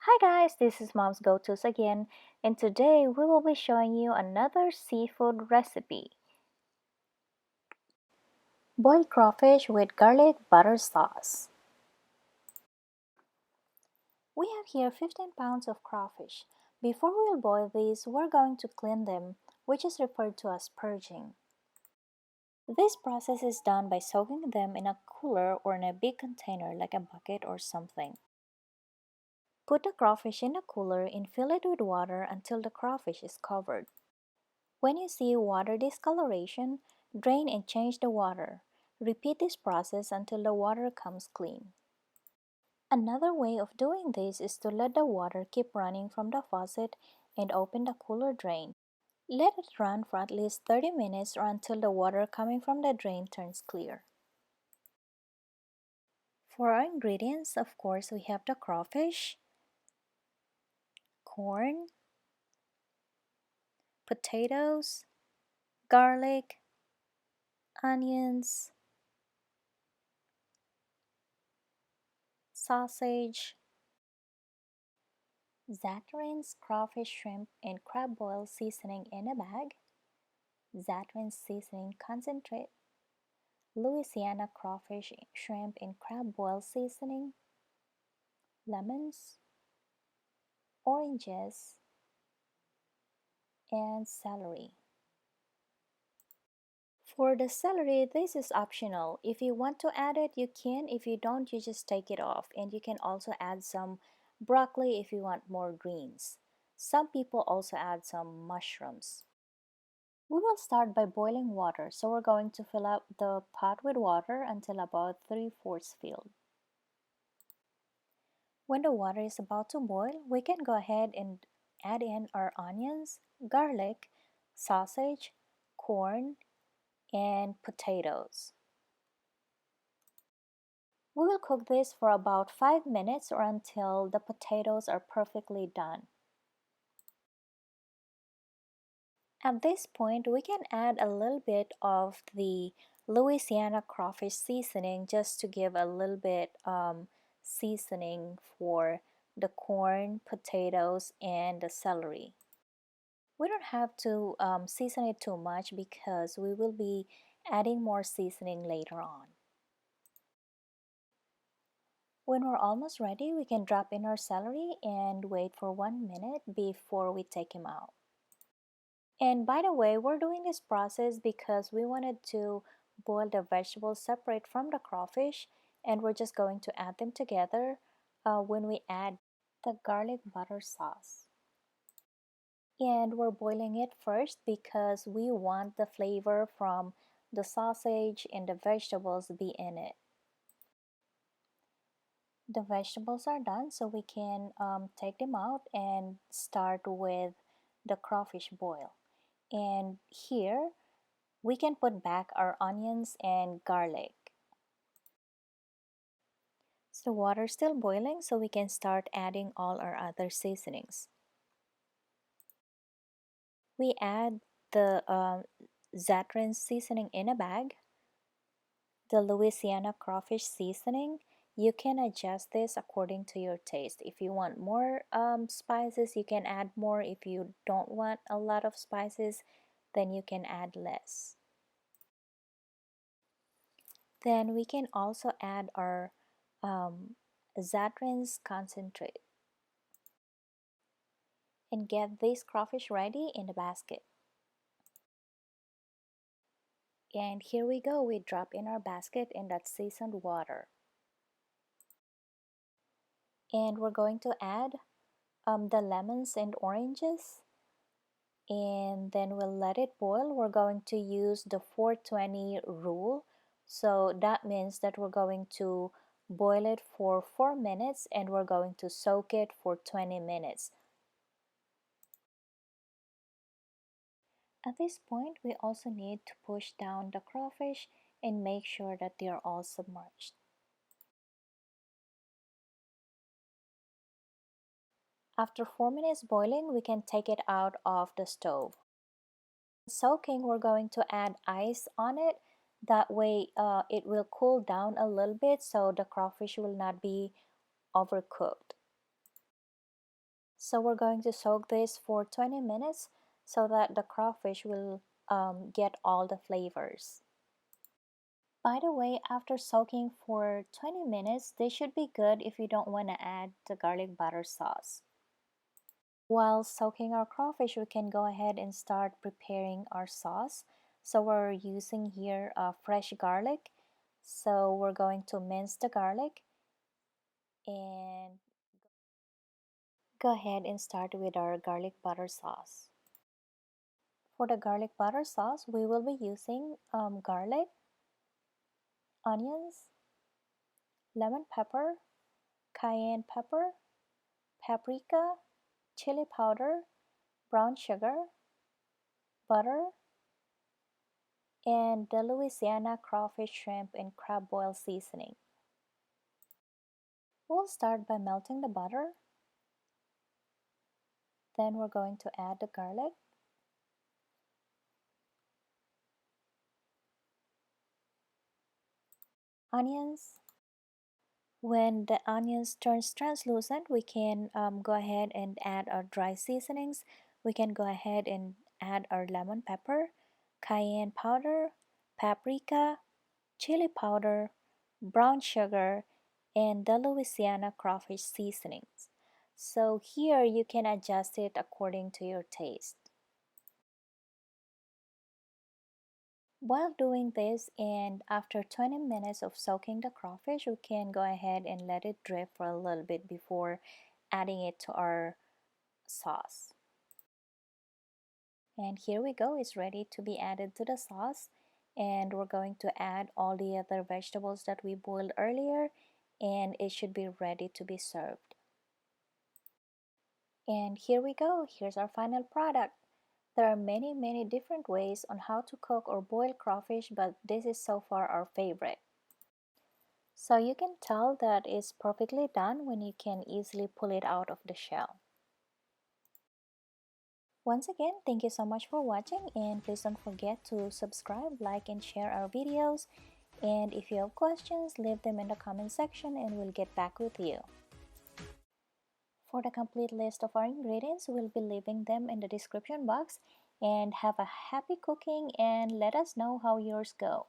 Hi guys, this is Mom's Go-Tos again, and today we will be showing you another seafood recipe. Boiled crawfish with garlic butter sauce. We have here 15 pounds of crawfish. Before we will boil these, we're going to clean them, which is referred to as purging. This process is done by soaking them in a cooler or in a big container like a bucket or something. Put the crawfish in the cooler and fill it with water until the crawfish is covered. When you see water discoloration, drain and change the water. Repeat this process until the water comes clean. Another way of doing this is to let the water keep running from the faucet and open the cooler drain. Let it run for at least 30 minutes or until the water coming from the drain turns clear. For our ingredients, of course, we have the crawfish, corn, potatoes, garlic, onions, sausage, Zatarain's crawfish, shrimp, and crab boil seasoning in a bag, Zatarain's seasoning concentrate, Louisiana crawfish, shrimp, and crab boil seasoning, lemons, oranges, and celery. For the celery, this is optional. If you want to add it, you can. If you don't, you just take it off. And you can also add some broccoli if you want more greens. Some people also add some mushrooms. We will start by boiling water, so we're going to fill up the pot with water until about 3/4 filled. When the water is about to boil, we can go ahead and add in our onions, garlic, sausage, corn, and potatoes. We will cook this for about 5 minutes or until the potatoes are perfectly done. At this point, we can add a little bit of the Louisiana crawfish seasoning just to give a little bit seasoning for the corn, potatoes, and the celery. We don't have to season it too much because we will be adding more seasoning later on. When we're almost ready, we can drop in our celery and wait for 1 minute before we take him out. And by the way, we're doing this process because we wanted to boil the vegetables separate from the crawfish, and we're just going to add them together when we add the garlic butter sauce. And we're boiling it first because we want the flavor from the sausage and the vegetables be in it. The vegetables are done, so we can take them out and start with the crawfish boil. And here we can put back our onions and garlic. So the water's still boiling, so we can start adding all our other seasonings. We add the Zatarain seasoning in a bag, the Louisiana crawfish seasoning. You can adjust this according to your taste. If you want more spices, you can add more. If you don't want a lot of spices, then you can add less. Then we can also add our Zatarain's concentrate and get this crawfish ready in the basket. And here we go, we drop in our basket in that seasoned water. And we're going to add the lemons and oranges, and then we'll let it boil. We're going to use the 420 rule, so that means that we're going to boil it for 4 minutes and we're going to soak it for 20 minutes. At this point, we also need to push down the crawfish and make sure that they are all submerged. After 4 minutes boiling, we can take it out of the stove. Soaking, we're going to add ice on it. That way it will cool down a little bit so the crawfish will not be overcooked. So we're going to soak this for 20 minutes so that the crawfish will get all the flavors. By the way, after soaking for 20 minutes, they should be good if you don't want to add the garlic butter sauce. While soaking our crawfish, we can go ahead and start preparing our sauce. So we're using here fresh garlic. So we're going to mince the garlic and go ahead and start with our garlic butter sauce. For the garlic butter sauce, we will be using garlic, onions, lemon pepper, cayenne pepper, paprika, chili powder, brown sugar, butter, and the Louisiana crawfish, shrimp, and crab boil seasoning. We'll start by melting the butter. Then we're going to add the garlic, onions. When the onions turns translucent, we can go ahead and add our dry seasonings. We can go ahead and add our lemon pepper, cayenne powder, paprika, chili powder, brown sugar, and the Louisiana crawfish seasonings. So here you can adjust it according to your taste. While doing this, and after 20 minutes of soaking the crawfish, we can go ahead and let it drip for a little bit before adding it to our sauce. And here we go, it's ready to be added to the sauce. And we're going to add all the other vegetables that we boiled earlier, and it should be ready to be served. And here we go, here's our final product. There are many different ways on how to cook or boil crawfish, but this is so far our favorite. So you can tell that it's perfectly done when you can easily pull it out of the shell. Once again, thank you so much for watching, and please don't forget to subscribe, like, and share our videos. And if you have questions, leave them in the comment section and we'll get back with you. For the complete list of our ingredients, we'll be leaving them in the description box. And have a happy cooking and let us know how yours go.